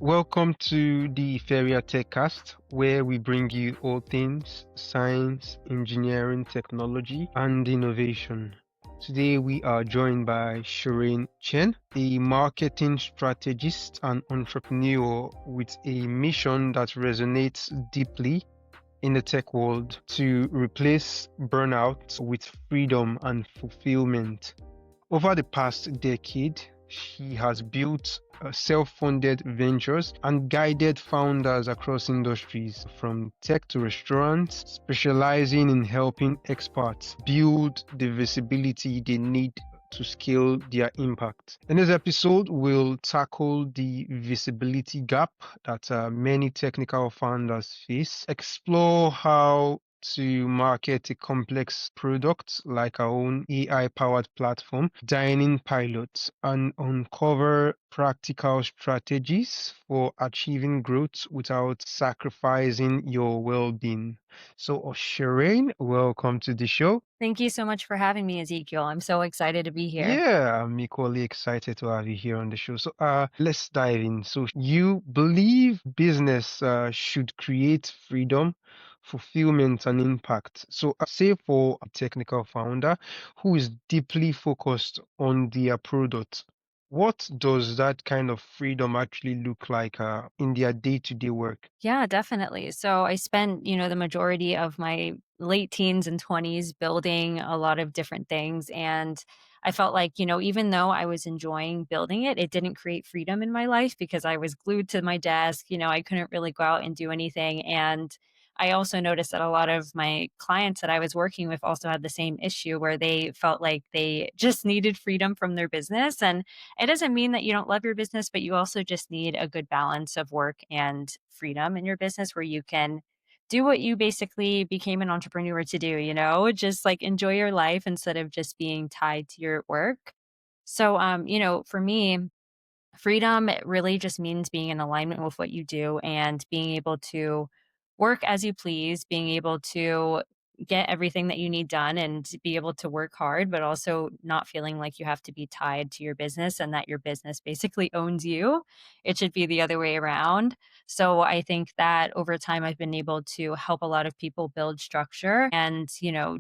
Welcome to the Feria TechCast, where we bring you all things science, engineering, technology, and innovation. Today, we are joined by Sherane Chen, a marketing strategist and entrepreneur with a mission that resonates deeply in the tech world to replace burnout with freedom and fulfillment. Over the past decade, she has built self-funded ventures and guided founders across industries, from tech to restaurants, specializing in helping experts build the visibility they need to scale their impact. In this episode, we'll tackle the visibility gap that many technical founders face, explore how to market a complex product like our own AI powered platform, dining pilots, and uncover practical strategies for achieving growth without sacrificing your well being. So, Shireen, welcome to the show. Thank you so much for having me, Ezekiel. I'm so excited to be here. Yeah, I'm equally excited to have you here on the show. So, let's dive in. So, you believe business should create freedom, fulfillment, and impact. So, say for a technical founder who is deeply focused on their product, what does that kind of freedom actually look like in their day-to-day work? Yeah, definitely. So I spent, the majority of my late teens and 20s building a lot of different things. And I felt like, even though I was enjoying building it, it didn't create freedom in my life because I was glued to my desk. I couldn't really go out and do anything. And I also noticed that a lot of my clients that I was working with also had the same issue where they felt like they just needed freedom from their business. And it doesn't mean that you don't love your business, but you also just need a good balance of work and freedom in your business where you can do what you basically became an entrepreneur to do, just like enjoy your life instead of just being tied to your work. So, for me, freedom really just means being in alignment with what you do and being able to work as you please, being able to get everything that you need done and to be able to work hard, but also not feeling like you have to be tied to your business and that your business basically owns you. It should be the other way around. So I think that over time, I've been able to help a lot of people build structure and,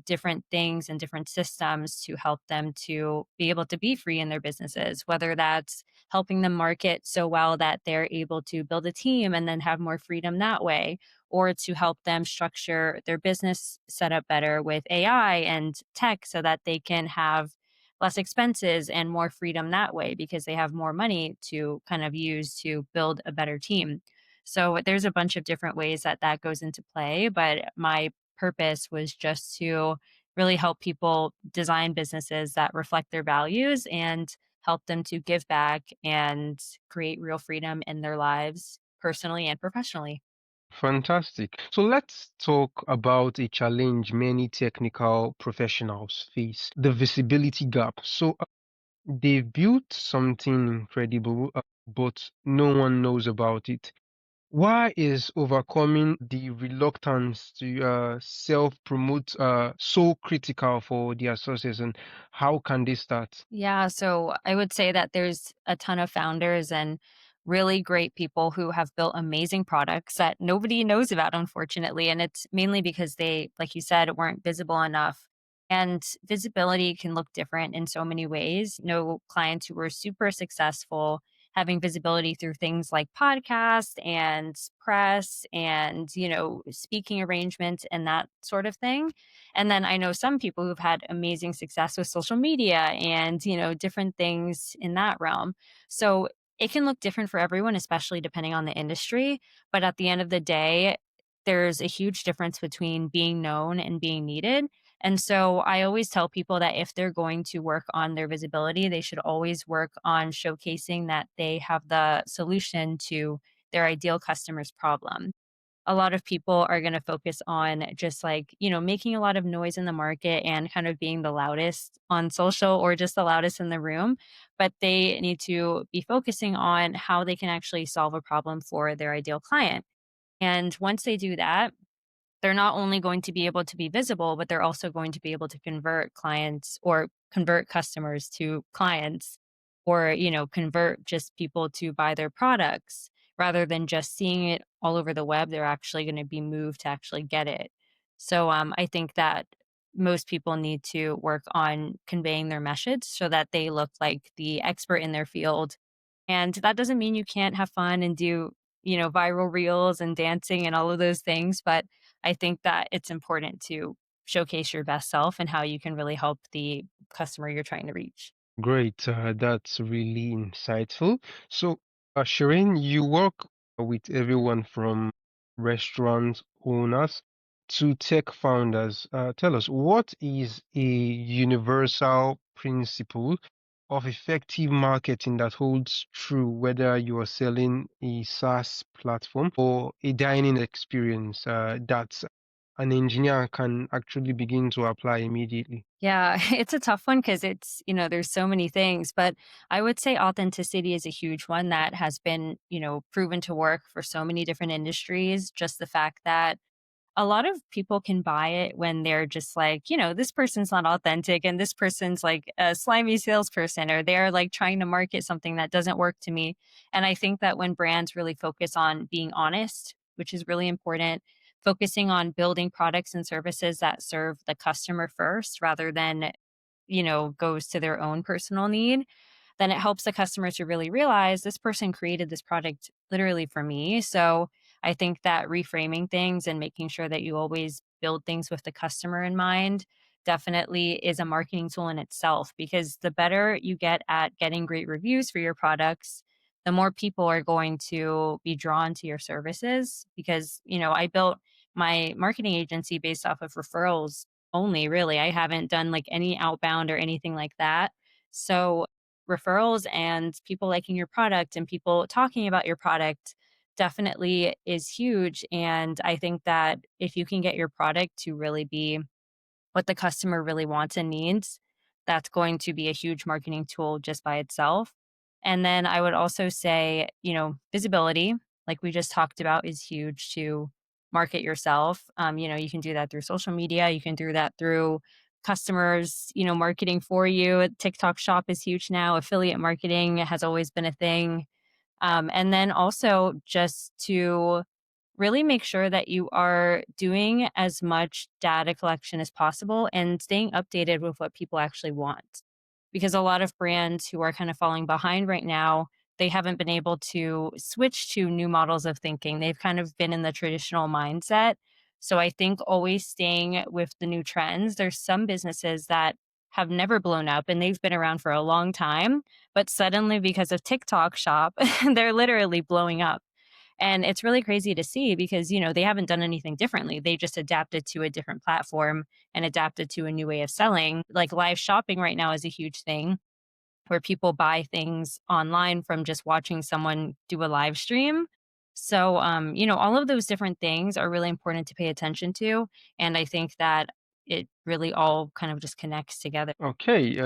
different things and different systems to help them to be able to be free in their businesses, whether that's helping them market so well that they're able to build a team and then have more freedom that way, or to help them structure their business setup better with AI and tech so that they can have less expenses and more freedom that way because they have more money to kind of use to build a better team. So there's a bunch of different ways that that goes into play, but my purpose was just to really help people design businesses that reflect their values and help them to give back and create real freedom in their lives personally and professionally. Fantastic. So let's talk about a challenge many technical professionals face, the visibility gap. So they've built something incredible, but no one knows about it. Why is overcoming the reluctance to self-promote so critical for their success, and how can they start? Yeah, so I would say that there's a ton of founders and really great people who have built amazing products that nobody knows about, unfortunately. And it's mainly because they, like you said, weren't visible enough. And visibility can look different in so many ways. No clients who were super successful having visibility through things like podcasts and press and, speaking arrangements and that sort of thing. And then I know some people who've had amazing success with social media and, different things in that realm. So it can look different for everyone, especially depending on the industry. But at the end of the day, there's a huge difference between being known and being needed. And so I always tell people that if they're going to work on their visibility, they should always work on showcasing that they have the solution to their ideal customer's problem. A lot of people are going to focus on just like, making a lot of noise in the market and kind of being the loudest on social or just the loudest in the room. But they need to be focusing on how they can actually solve a problem for their ideal client. And once they do that, they're not only going to be able to be visible, but they're also going to be able to convert clients or convert customers to clients or, convert just people to buy their products rather than just seeing it all over the web. They're actually going to be moved to actually get it. So I think that most people need to work on conveying their message so that they look like the expert in their field. And that doesn't mean you can't have fun and do, viral reels and dancing and all of those things. But I think that it's important to showcase your best self and how you can really help the customer you're trying to reach. Great, that's really insightful. So, Shireen, you work with everyone from restaurant owners to tech founders. Tell us, what is a universal principle of effective marketing that holds true whether you are selling a SaaS platform or a dining experience that an engineer can actually begin to apply immediately? Yeah, it's a tough one because there's so many things, but I would say authenticity is a huge one that has been, proven to work for so many different industries. Just the fact that a lot of people can buy it when they're just like, this person's not authentic and this person's like a slimy salesperson, or they're like trying to market something that doesn't work to me. And I think that when brands really focus on being honest, which is really important, focusing on building products and services that serve the customer first rather than, goes to their own personal need, then it helps the customer to really realize this person created this product literally for me. So I think that reframing things and making sure that you always build things with the customer in mind definitely is a marketing tool in itself, because the better you get at getting great reviews for your products, the more people are going to be drawn to your services. Because, I built my marketing agency based off of referrals only, really. I haven't done like any outbound or anything like that. So referrals and people liking your product and people talking about your product definitely is huge. And I think that if you can get your product to really be what the customer really wants and needs, that's going to be a huge marketing tool just by itself. And then I would also say, visibility, like we just talked about, is huge to market yourself. You can do that through social media, you can do that through customers, marketing for you. TikTok shop is huge now. Affiliate marketing has always been a thing. And then also just to really make sure that you are doing as much data collection as possible and staying updated with what people actually want. Because a lot of brands who are kind of falling behind right now, they haven't been able to switch to new models of thinking. They've kind of been in the traditional mindset. So I think always staying with the new trends. There's some businesses that have never blown up and they've been around for a long time, but suddenly because of TikTok shop, they're literally blowing up. And it's really crazy to see because, they haven't done anything differently. They just adapted to a different platform and adapted to a new way of selling. Like live shopping right now is a huge thing where people buy things online from just watching someone do a live stream. So, all of those different things are really important to pay attention to. And I think that it really all kind of just connects together. Okay,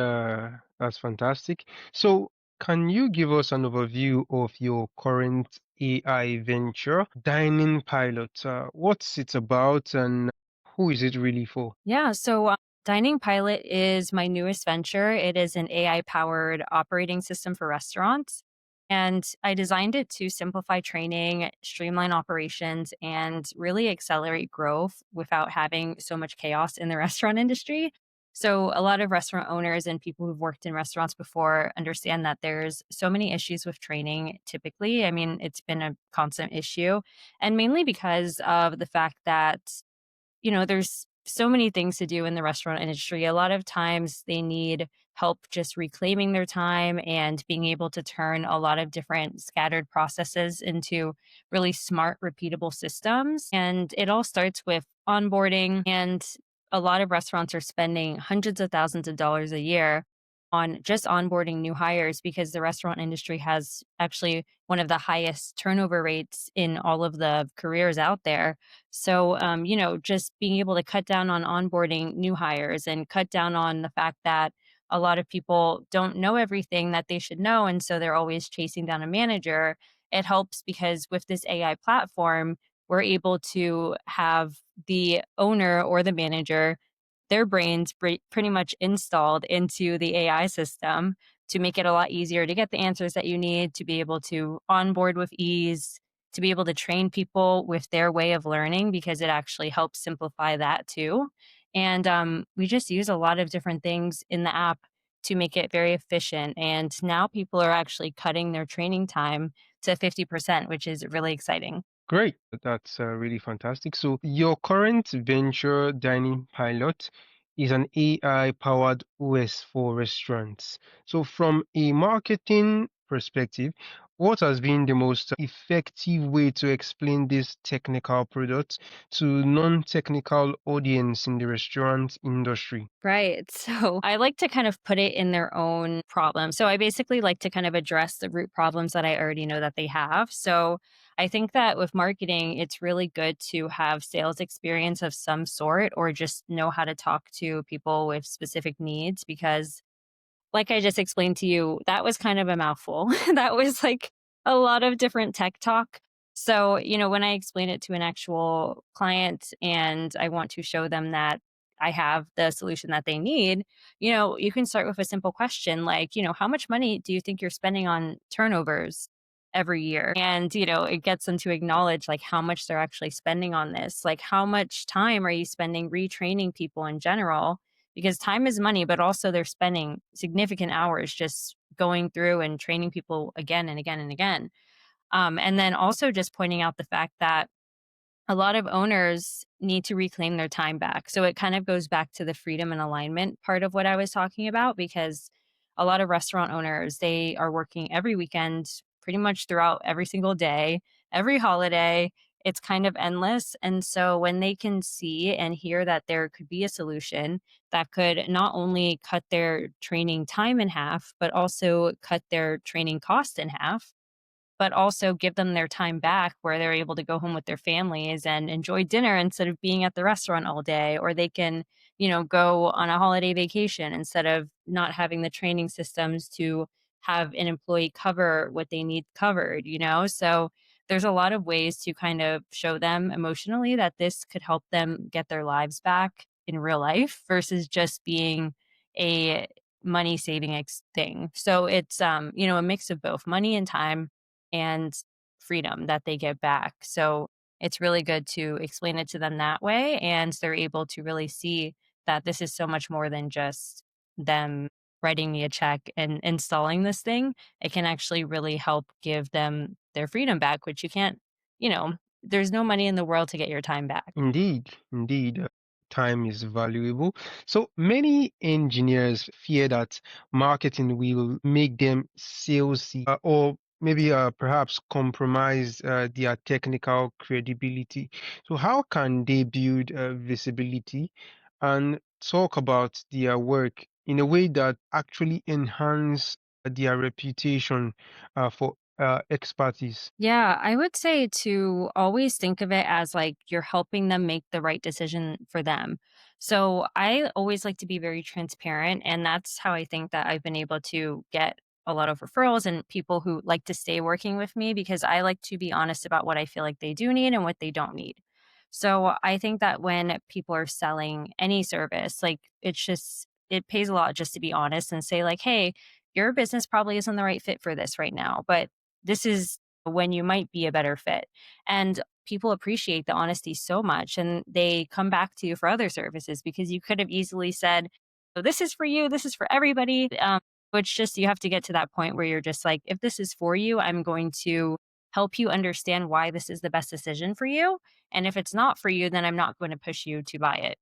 that's fantastic. So, can you give us an overview of your current AI venture, Dining Pilot? What's it about and who is it really for? Yeah. So, Dining Pilot is my newest venture. It is an AI powered operating system for restaurants. And I designed it to simplify training, streamline operations, and really accelerate growth without having so much chaos in the restaurant industry. So, a lot of restaurant owners and people who've worked in restaurants before understand that there's so many issues with training typically. I mean, it's been a constant issue, and mainly because of the fact that there's so many things to do in the restaurant industry. A lot of times they need help just reclaiming their time and being able to turn a lot of different scattered processes into really smart, repeatable systems. And it all starts with onboarding. And a lot of restaurants are spending hundreds of thousands of dollars a year on just onboarding new hires because the restaurant industry has actually one of the highest turnover rates in all of the careers out there. So, just being able to cut down on onboarding new hires and cut down on the fact that a lot of people don't know everything that they should know. And so they're always chasing down a manager. It helps because with this AI platform, we're able to have the owner or the manager, their brains pretty much installed into the AI system to make it a lot easier to get the answers that you need to be able to onboard with ease, to be able to train people with their way of learning because it actually helps simplify that too. And we just use a lot of different things in the app to make it very efficient. And now people are actually cutting their training time to 50%, which is really exciting. Great. That's really fantastic. So, your current venture dining pilot is an AI-powered OS for restaurants. So, from a marketing perspective, what has been the most effective way to explain this technical product to non-technical audience in the restaurant industry? Right. So I like to kind of put it in their own problem. So I basically like to kind of address the root problems that I already know that they have. So I think that with marketing, it's really good to have sales experience of some sort or just know how to talk to people with specific needs because like I just explained to you, that was kind of a mouthful. That was like a lot of different tech talk. So, when I explain it to an actual client and I want to show them that I have the solution that they need, you can start with a simple question like, how much money do you think you're spending on turnovers every year? And, it gets them to acknowledge like how much they're actually spending on this. Like, how much time are you spending retraining people in general? Because time is money, but also they're spending significant hours just going through and training people again and again and again. And then also just pointing out the fact that a lot of owners need to reclaim their time back. So it kind of goes back to the freedom and alignment part of what I was talking about because a lot of restaurant owners, they are working every weekend, pretty much throughout every single day, every holiday. It's kind of endless. And so when they can see and hear that there could be a solution that could not only cut their training time in half, but also cut their training cost in half, but also give them their time back where they're able to go home with their families and enjoy dinner instead of being at the restaurant all day, or they can, go on a holiday vacation instead of not having the training systems to have an employee cover what they need covered. So there's a lot of ways to kind of show them emotionally that this could help them get their lives back in real life versus just being a money saving thing. So it's a mix of both money and time and freedom that they get back. So it's really good to explain it to them that way. And they're able to really see that this is so much more than just them writing me a check and installing this thing. It can actually really help give them their freedom back, which you can't, you know, there's no money in the world to get your time back. Indeed, indeed, time is valuable. So many engineers fear that marketing will make them salesy or maybe perhaps compromise their technical credibility. So how can they build visibility and talk about their work in a way that actually enhance their reputation for expertise? Yeah, I would say to always think of it as like you're helping them make the right decision for them. So I always like to be very transparent. And that's how I think that I've been able to get a lot of referrals and people who like to stay working with me because I like to be honest about what I feel like they do need and what they don't need. So I think that when people are selling any service, like it pays a lot just to be honest and say, like, hey, your business probably isn't the right fit for this right now, but this is when you might be a better fit. And people appreciate the honesty so much and they come back to you for other services because you could have easily said, oh, this is for you, this is for everybody. Which just you have to get to that point where you're just like, if this is for you, I'm going to help you understand why this is the best decision for you. And if it's not for you, then I'm not going to push you to buy it.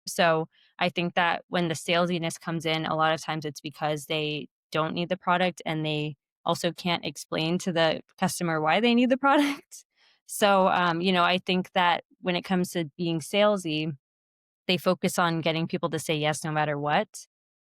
So I think that when the salesiness comes in, a lot of times it's because they don't need the product and they also can't explain to the customer why they need the product. So, I think that when it comes to being salesy, they focus on getting people to say yes no matter what.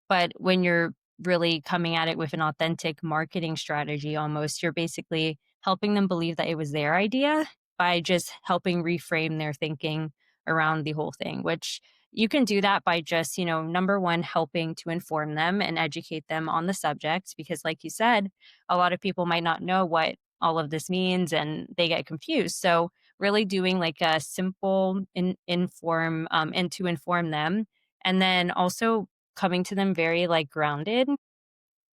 But when you're really coming at it with an authentic marketing strategy almost, you're basically helping them believe that it was their idea by just helping reframe their thinking around the whole thing, which you can do that by just, number one, helping to inform them and educate them on the subject. Because, like you said, a lot of people might not know what all of this means and they get confused. So, really doing like a simple and to inform them. And then also coming to them very, like, grounded.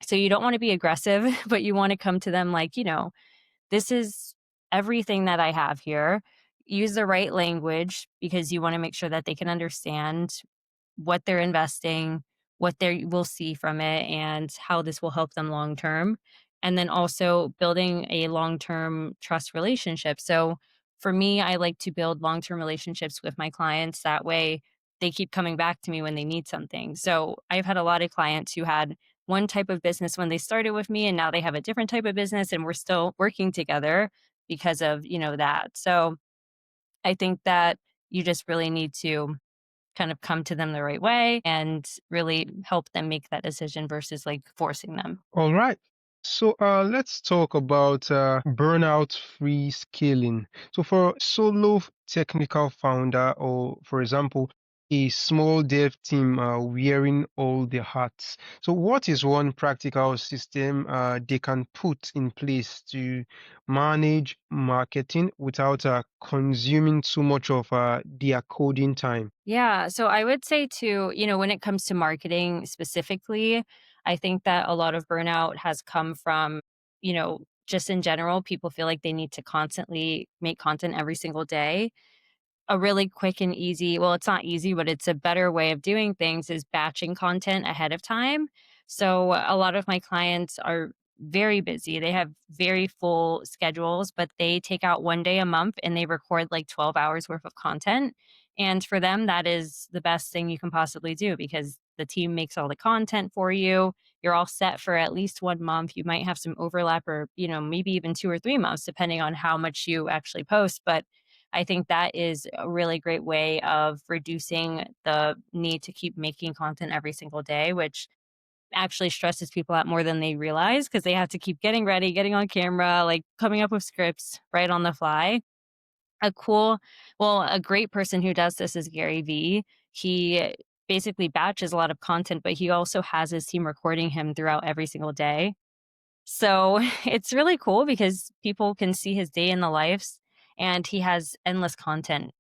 So you don't wanna be aggressive, but you wanna come to them like, "This is everything that I have here, use the right language because you want to make sure that they can understand what they're investing, what they will see from it, and how this will help them long term. And then also building a long term trust relationship. So for me, I like to build long term relationships with my clients. That way they keep coming back to me when they need something. So I've had a lot of clients who had one type of business when they started with me, and now they have a different type of business, and we're still working together because of, that. So I think that you just really need to kind of come to them the right way and really help them make that decision versus like forcing them. All right. So let's talk about burnout-free scaling. So for solo technical founder, or for example, a small dev team wearing all the hats. So what is one practical system they can put in place to manage marketing without consuming too much of their coding time? Yeah. So I would say too, when it comes to marketing specifically, I think that a lot of burnout has come from, just in general, people feel like they need to constantly make content every single day. A really quick and easy, well, it's not easy, but it's a better way of doing things is batching content ahead of time. So a lot of my clients are very busy. They have very full schedules, but they take out one day a month and they record like 12 hours worth of content. And for them, that is the best thing you can possibly do because the team makes all the content for you. You're all set for at least 1 month. You might have some overlap or, maybe even 2 or 3 months, depending on how much you actually post. But I think that is a really great way of reducing the need to keep making content every single day, which actually stresses people out more than they realize because they have to keep getting ready, getting on camera, like coming up with scripts right on the fly. A cool, well, a great person who does this is Gary Vee. He basically batches a lot of content, but he also has his team recording him throughout every single day. So it's really cool because people can see his day in the lives and he has endless content,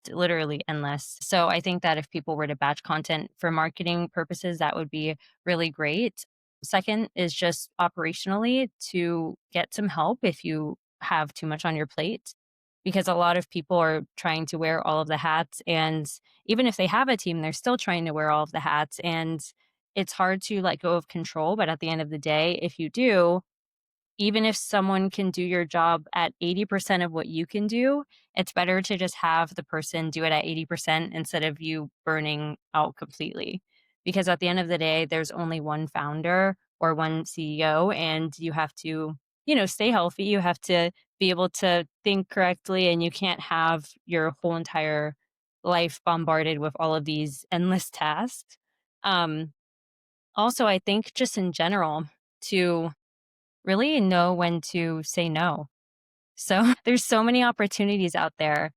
literally endless. So I think that if people were to batch content for marketing purposes, that would be really great. Second is just operationally to get some help if you have too much on your plate. Because a lot of people are trying to wear all of the hats. And even if they have a team, they're still trying to wear all of the hats. And it's hard to let go of control. But at the end of the day, if you do, even if someone can do your job at 80% of what you can do, it's better to just have the person do it at 80% instead of you burning out completely. Because at the end of the day, there's only one founder or one CEO, and you have to, stay healthy. You have to be able to think correctly, and you can't have your whole entire life bombarded with all of these endless tasks. Um, Also, I think just in general, to really know when to say no. So there's so many opportunities out there.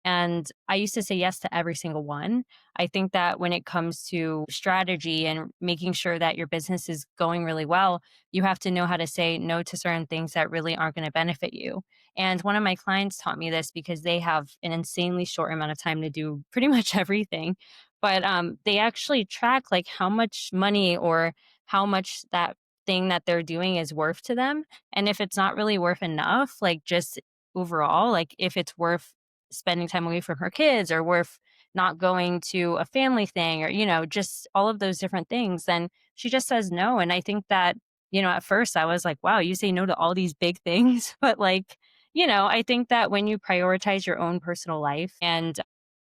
And I used to say yes to every single one. I think that when it comes to strategy and making sure that your business is going really well, you have to know how to say no to certain things that really aren't going to benefit you. And one of my clients taught me this because they have an insanely short amount of time to do pretty much everything. But they actually track like how much money or how much that thing that they're doing is worth to them, and if it's not really worth enough, like just overall, like if it's worth spending time away from her kids or worth not going to a family thing or, just all of those different things, then she just says no. And I think that, at first I was like, wow, you say no to all these big things. But like, I think that when you prioritize your own personal life and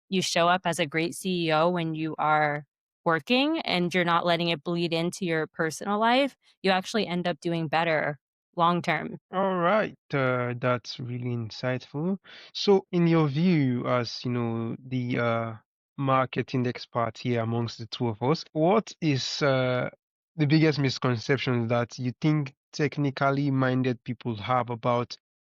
you show up as a great CEO when you are working and you're not letting it bleed into your personal life, you actually end up doing better long term. All right, that's really insightful. So, in your view, as the marketing expert here amongst the two of us, what is the biggest misconception that you think technically minded people have about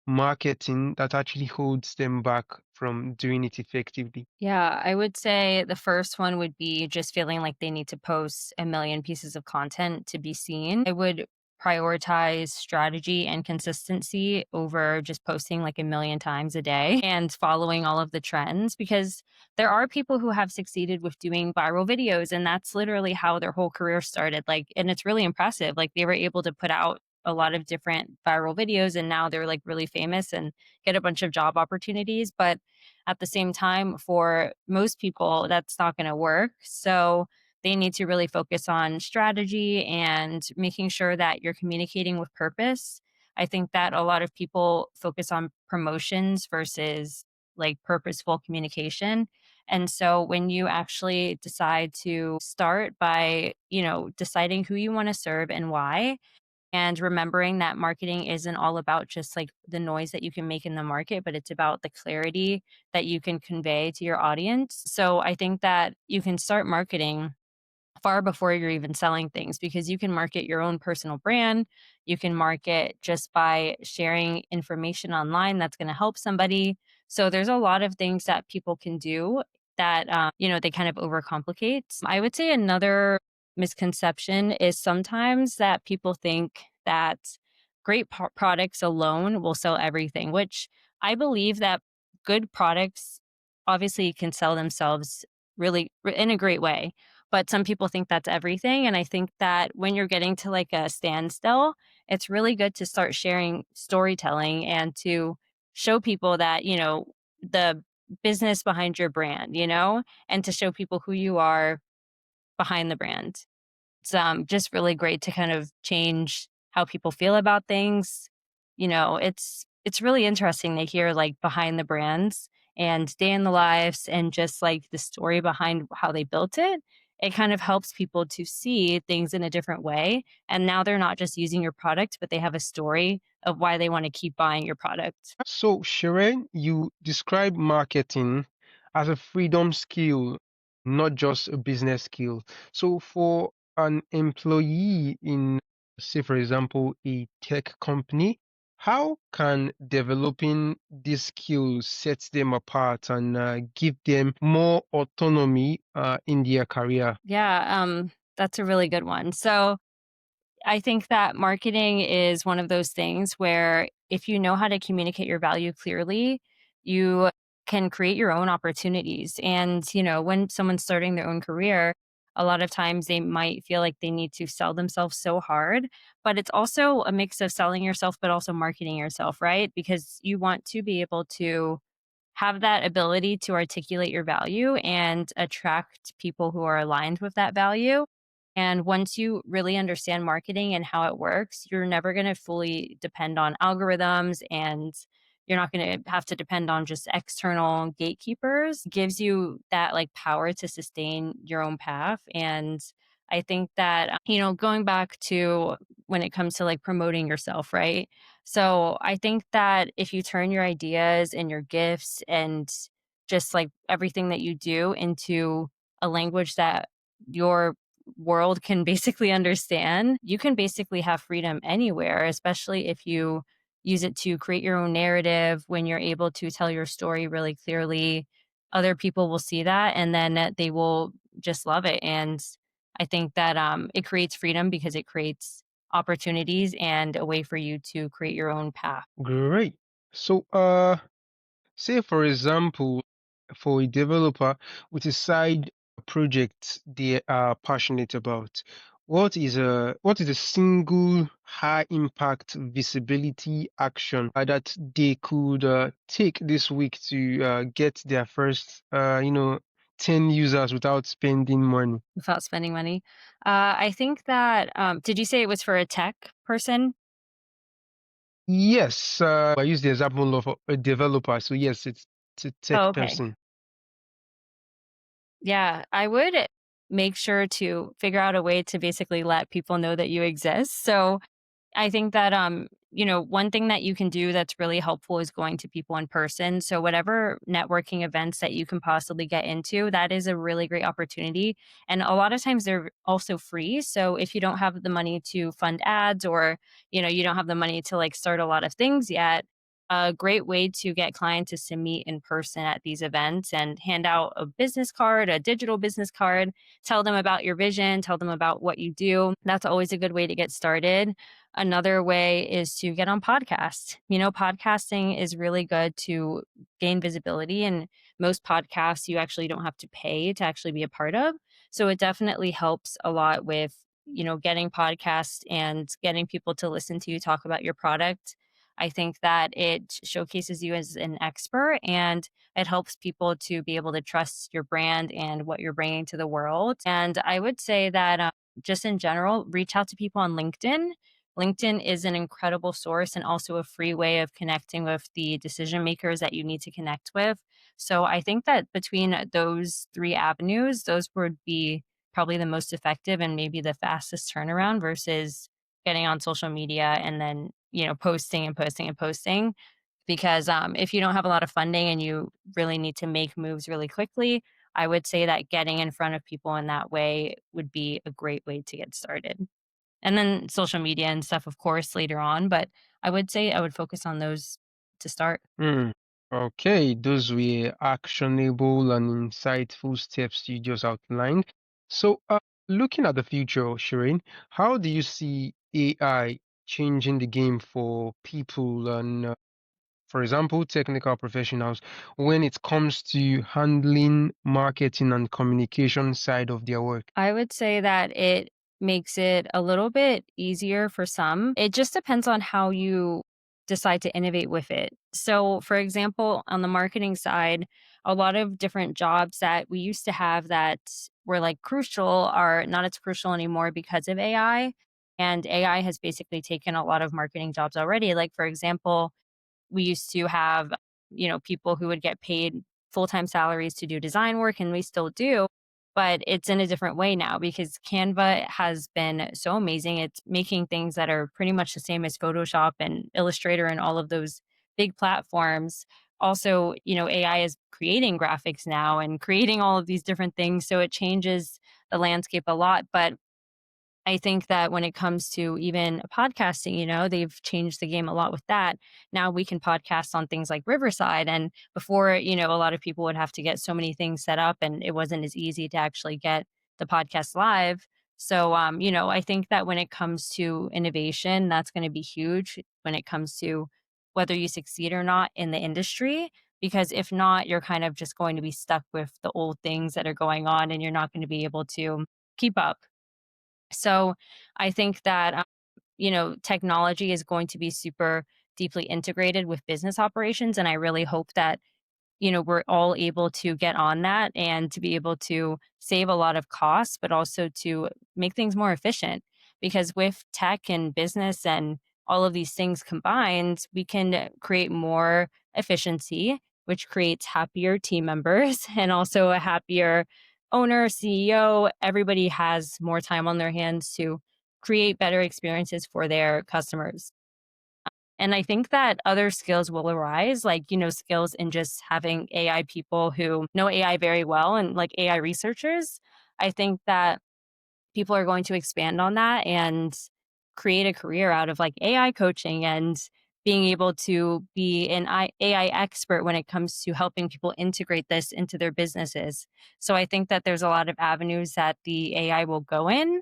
marketing that actually holds them back from doing it effectively? Yeah, I would say the first one would be just feeling like they need to post a million pieces of content to be seen. I would prioritize strategy and consistency over just posting like a million times a day and following all of the trends because there are people who have succeeded with doing viral videos and that's literally how their whole career started. Like, and it's really impressive. Like, they were able to put out a lot of different viral videos and now they're like really famous and get a bunch of job opportunities. But at the same time, for most people, that's not going to work. So they need to really focus on strategy and making sure that you're communicating with purpose. I think that a lot of people focus on promotions versus like purposeful communication. And so when you actually decide to start by, deciding who you want to serve and why, and remembering that marketing isn't all about just like the noise that you can make in the market, but it's about the clarity that you can convey to your audience. So I think that you can start marketing far before you're even selling things because you can market your own personal brand. You can market just by sharing information online that's going to help somebody. So there's a lot of things that people can do that, they kind of overcomplicate. I would say another misconception is sometimes that people think that great products alone will sell everything, which I believe that good products obviously can sell themselves really in a great way, but some people think that's everything, and I think that when you're getting to, like, a standstill, it's really good to start sharing storytelling and to show people that, the business behind your brand, and to show people who you are behind the brand. It's, just really great to kind of change how people feel about things. It's really interesting to hear, like, behind the brands and day in the lives and just, like, the story behind how they built it. It kind of helps people to see things in a different way, and now they're not just using your product, but they have a story of why they wanna keep buying your product. So, Sherane, you describe marketing as a freedom skill, not just a business skill. So, for an employee in, say, for example, a tech company, how can developing these skills set them apart and give them more autonomy in their career? Yeah, that's a really good one. So I think that marketing is one of those things where if you know how to communicate your value clearly, you can create your own opportunities. And, when someone's starting their own career, a lot of times they might feel like they need to sell themselves so hard, but it's also a mix of selling yourself, but also marketing yourself, right? Because you want to be able to have that ability to articulate your value and attract people who are aligned with that value. And once you really understand marketing and how it works, you're never going to fully depend on algorithms and you're not going to have to depend on just external gatekeepers. It gives you that like power to sustain your own path. And I think that, going back to when it comes to like promoting yourself, right? So I think that if you turn your ideas and your gifts and just like everything that you do into a language that your world can basically understand, you can basically have freedom anywhere, especially if you use it to create your own narrative. When you're able to tell your story really clearly, other people will see that and then they will just love it. And I think that it creates freedom because it creates opportunities and a way for you to create your own path. Great. So, say for example, for a developer with a side project they are passionate about, what is a single high impact visibility action that they could take this week to get their first 10 users without spending money? Without spending money. I think that, did you say it was for a tech person? Yes, I use the example of a developer, so yes, it's a Oh, tech okay. person. Yeah, I would make sure to figure out a way to basically let people know that you exist. So I think that one thing that you can do that's really helpful is going to people in person. So whatever networking events that you can possibly get into, that is a really great opportunity. And a lot of times they're also free. So if you don't have the money to fund ads or, you don't have the money to like start a lot of things yet, a great way to get clients is to meet in person at these events and hand out a business card, a digital business card, tell them about your vision, tell them about what you do. That's always a good way to get started. Another way is to get on podcasts. Podcasting is really good to gain visibility, and most podcasts you actually don't have to pay to actually be a part of. So it definitely helps a lot with getting podcasts and getting people to listen to you talk about your product. I think that it showcases you as an expert and it helps people to be able to trust your brand and what you're bringing to the world. And I would say that just in general, reach out to people on LinkedIn. LinkedIn is an incredible source and also a free way of connecting with the decision makers that you need to connect with. So I think that between those three avenues, those would be probably the most effective and maybe the fastest turnaround versus getting on social media and then, posting and posting and posting. Because if you don't have a lot of funding and you really need to make moves really quickly, I would say that getting in front of people in that way would be a great way to get started. And then social media and stuff, of course, later on. But I would say I would focus on those to start. Hmm. Okay, those were actionable and insightful steps you just outlined. So, looking at the future, Shireen, how do you see AI changing the game for people and, for example, technical professionals when it comes to handling marketing and communication side of their work? I would say that it makes it a little bit easier for some. It just depends on how you decide to innovate with it. So, for example, on the marketing side, a lot of different jobs that we used to have that were like crucial are not as crucial anymore because of AI. And AI has basically taken a lot of marketing jobs already. Like, for example, we used to have, people who would get paid full-time salaries to do design work, and we still do, but it's in a different way now because Canva has been so amazing. It's making things that are pretty much the same as Photoshop and Illustrator and all of those big platforms. Also, AI is creating graphics now and creating all of these different things, so it changes the landscape a lot, but I think that when it comes to even podcasting, they've changed the game a lot with that. Now we can podcast on things like Riverside. And before, a lot of people would have to get so many things set up and it wasn't as easy to actually get the podcast live. So, I think that when it comes to innovation, that's going to be huge when it comes to whether you succeed or not in the industry. Because if not, you're kind of just going to be stuck with the old things that are going on and you're not going to be able to keep up. So I think that, technology is going to be super deeply integrated with business operations. And I really hope that we're all able to get on that and to be able to save a lot of costs, but also to make things more efficient. Because with tech and business and all of these things combined, we can create more efficiency, which creates happier team members and also a happier owner, CEO. Everybody has more time on their hands to create better experiences for their customers. And I think that other skills will arise, like, skills in just having AI people who know AI very well and like AI researchers. I think that people are going to expand on that and create a career out of like AI coaching and being able to be an AI expert when it comes to helping people integrate this into their businesses. So I think that there's a lot of avenues that the AI will go in.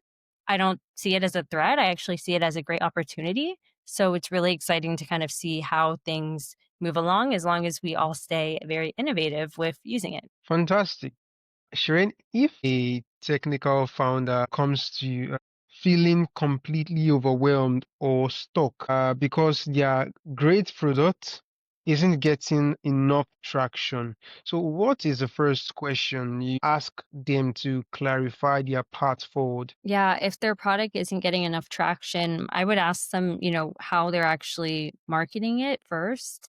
I don't see it as a threat. I actually see it as a great opportunity. So it's really exciting to kind of see how things move along as long as we all stay very innovative with using it. Fantastic. Shireen, if a technical founder comes to you feeling completely overwhelmed or stuck because their great product isn't getting enough traction, so what is the first question you ask them to clarify their path forward? Yeah, if their product isn't getting enough traction, I would ask them, how they're actually marketing it first.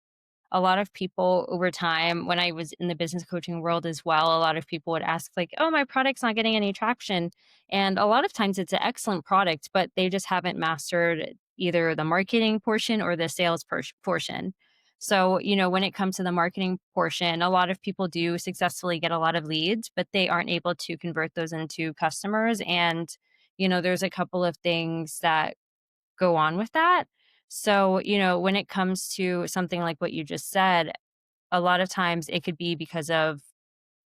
A lot of people over time, when I was in the business coaching world as well, a lot of people would ask, like, oh, my product's not getting any traction. And a lot of times it's an excellent product, but they just haven't mastered either the marketing portion or the sales portion. So, when it comes to the marketing portion, a lot of people do successfully get a lot of leads, but they aren't able to convert those into customers. And, there's a couple of things that go on with that. So, when it comes to something like what you just said, a lot of times it could be because of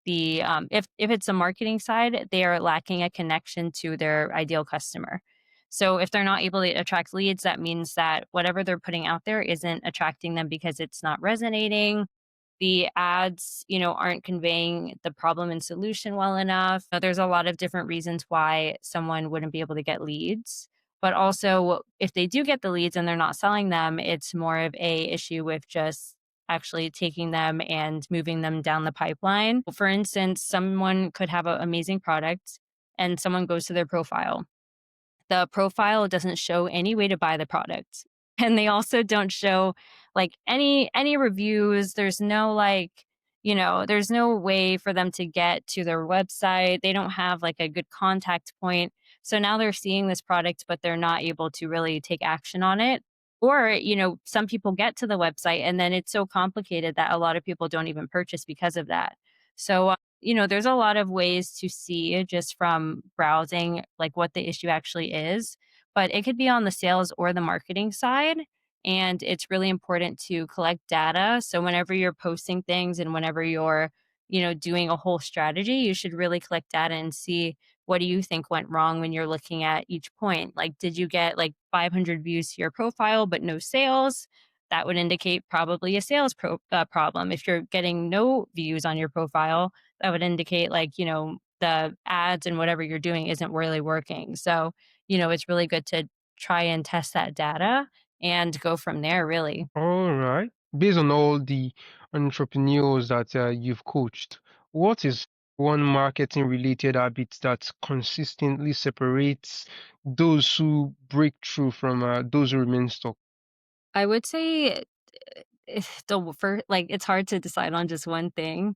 the if it's a marketing side, they are lacking a connection to their ideal customer. So if they're not able to attract leads, that means that whatever they're putting out there isn't attracting them because it's not resonating the ads, aren't conveying the problem and solution well enough. There's a lot of different reasons why someone wouldn't be able to get leads. But also, if they do get the leads and they're not selling them, it's more of a issue with just actually taking them and moving them down the pipeline. For instance, someone could have an amazing product and someone goes to their profile. The profile doesn't show any way to buy the product. And they also don't show like any reviews. There's no there's no way for them to get to their website. They don't have like a good contact point. So now they're seeing this product, but they're not able to really take action on it. Or, some people get to the website and then it's so complicated that a lot of people don't even purchase because of that. So, there's a lot of ways to see just from browsing like what the issue actually is, but it could be on the sales or the marketing side. And it's really important to collect data. So whenever you're posting things and whenever you're, doing a whole strategy, you should really collect data and see what do you think went wrong when you're looking at each point. Like, did you get like 500 views to your profile, but no sales? That would indicate probably a problem. If you're getting no views on your profile, that would indicate like, the ads and whatever you're doing isn't really working. So, it's really good to try and test that data and go from there, really. All right. Based on all the entrepreneurs that you've coached, what is one marketing related habit that consistently separates those who break through from those who remain stuck? I would say it's hard to decide on just one thing,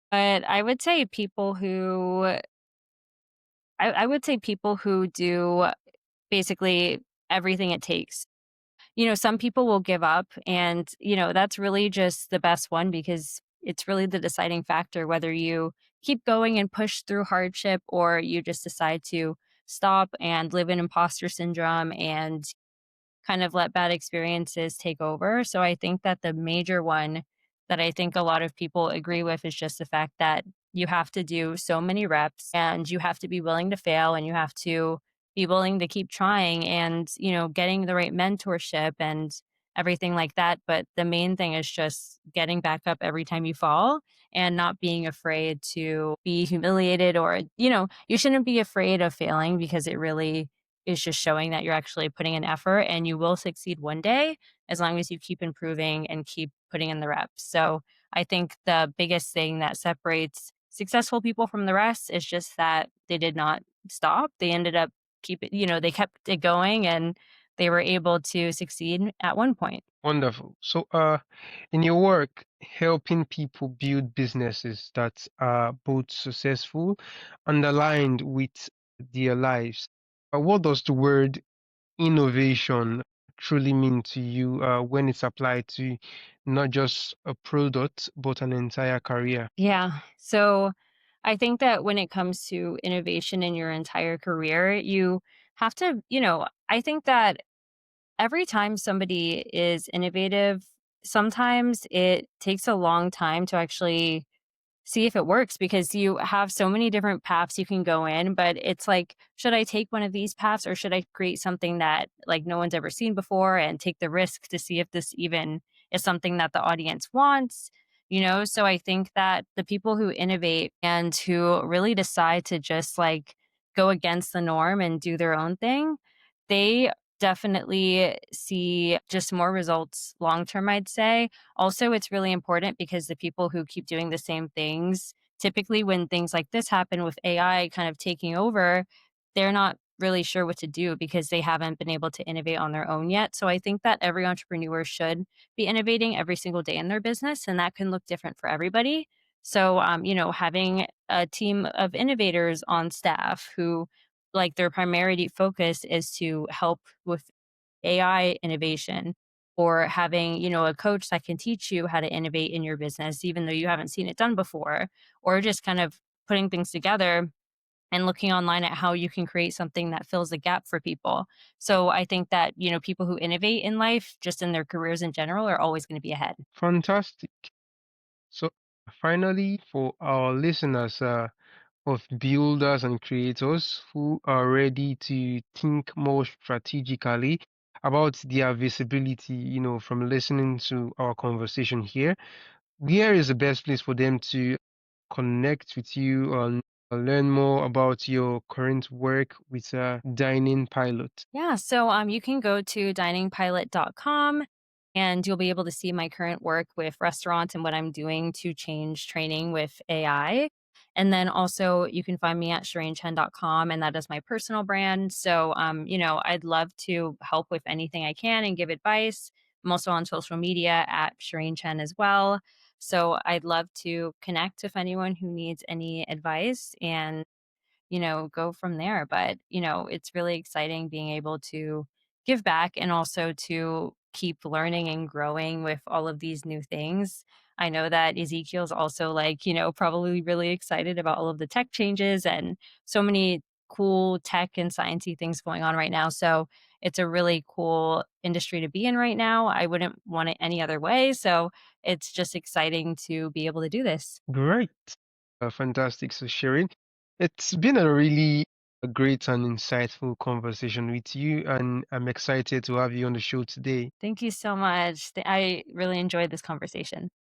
but I would say people who do basically everything it takes. Some people will give up and, that's really just the best one because it's really the deciding factor whether you keep going and push through hardship or you just decide to stop and live in imposter syndrome and kind of let bad experiences take over. So I think that the major one that I think a lot of people agree with is just the fact that you have to do so many reps and you have to be willing to fail and you have to be willing to keep trying and, getting the right mentorship and everything like that. But the main thing is just getting back up every time you fall and not being afraid to be humiliated or, you shouldn't be afraid of failing because it really is just showing that you're actually putting an effort and you will succeed one day as long as you keep improving and keep putting in the reps. So I think the biggest thing that separates successful people from the rest is just that they did not stop. They ended up they kept it going and they were able to succeed at one point. Wonderful. So, in your work, helping people build businesses that are both successful and aligned with their lives, what does the word innovation truly mean to you when it's applied to not just a product, but an entire career? Yeah. So I think that when it comes to innovation in your entire career, you have to, I think that every time somebody is innovative, sometimes it takes a long time to actually see if it works because you have so many different paths you can go in, but it's like, should I take one of these paths or should I create something that like no one's ever seen before and take the risk to see if this even is something that the audience wants? So I think that the people who innovate and who really decide to just like go against the norm and do their own thing, they definitely see just more results long term, I'd say. Also, it's really important because the people who keep doing the same things, typically when things like this happen with AI kind of taking over, they're not really sure what to do because they haven't been able to innovate on their own yet. So I think that every entrepreneur should be innovating every single day in their business, and that can look different for everybody. So, having a team of innovators on staff who like their primary focus is to help with AI innovation or having, a coach that can teach you how to innovate in your business, even though you haven't seen it done before, or just kind of putting things together and looking online at how you can create something that fills the gap for people. So I think that, people who innovate in life, just in their careers in general, are always going to be ahead. Fantastic. So, finally, for our listeners, of builders and creators who are ready to think more strategically about their visibility, from listening to our conversation here. where is the best place for them to connect with you and learn more about your current work with Dining Pilot? Yeah, so you can go to diningpilot.com and you'll be able to see my current work with restaurants and what I'm doing to change training with AI. And then also you can find me at sharanechan.com and that is my personal brand. So I'd love to help with anything I can and give advice. I'm also on social media at Sherane Chen as well. So I'd love to connect with anyone who needs any advice and go from there. But, it's really exciting being able to give back and also to keep learning and growing with all of these new things. I know that Ezekiel's also like, probably really excited about all of the tech changes and so many cool tech and sciencey things going on right now. So it's a really cool industry to be in right now. I wouldn't want it any other way. So it's just exciting to be able to do this. Great. Fantastic. So, Sharon, it's been a really a great and insightful conversation with you, and I'm excited to have you on the show today. Thank you so much. I really enjoyed this conversation.